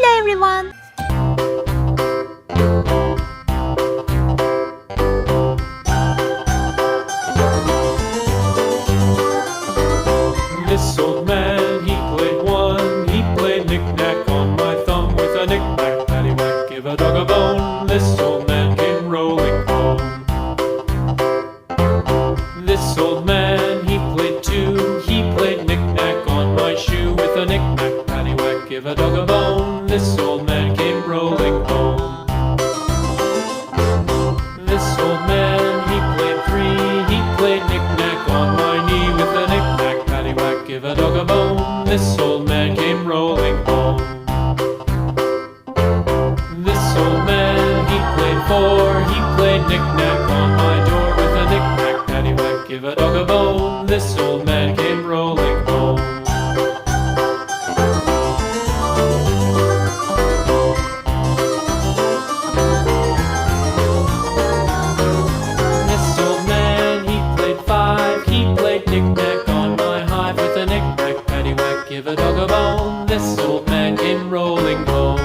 Hello everyone! This old man, he played one. He played knick-knack on my thumb with a knick-knack, paddywhack, give a dog a bone. This old man came rolling home. This old man, he played two. He played knick-knack on my shoe with a knick-knack, paddywhack, give a dog a bone. This old man came rolling home. This old man, he played three. He played knick-knack on my knee with a knick-knack, paddywhack, give a dog a bone. This old man came rolling home. This old man, he played four. He played knick-knack on my door with a knick-knack, paddywhack, give a dog a bone. This old man came rolling home. This old man, he played five. He played knick-knack on my hive with a knick-knack, paddywhack, give a dog a bone. This old man came rolling home.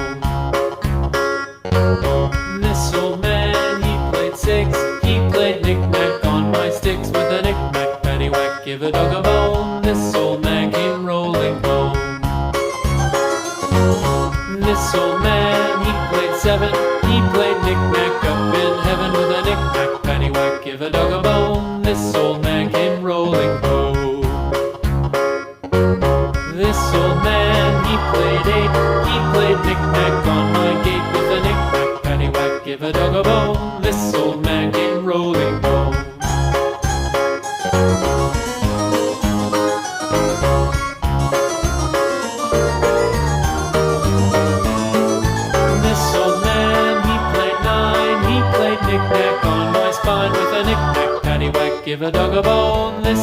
This old man, he played six. He played knick-knack on my sticks with a knick-knack, paddywhack, give a dog a bone. This old man came rolling home. This old man, he played seven. He played knick-knack up in heaven with a knick-knack, paddywhack, give a dog a bone. This old man came rolling home. This old man, he played eight. He played knick-knack on my gate with a knick-knack, paddywhack, give a dog a bone. This old man came rolling home. This old man, he played nine. He played knick-knack on my spine with a knick-knack, paddywhack, give a dog a bone. This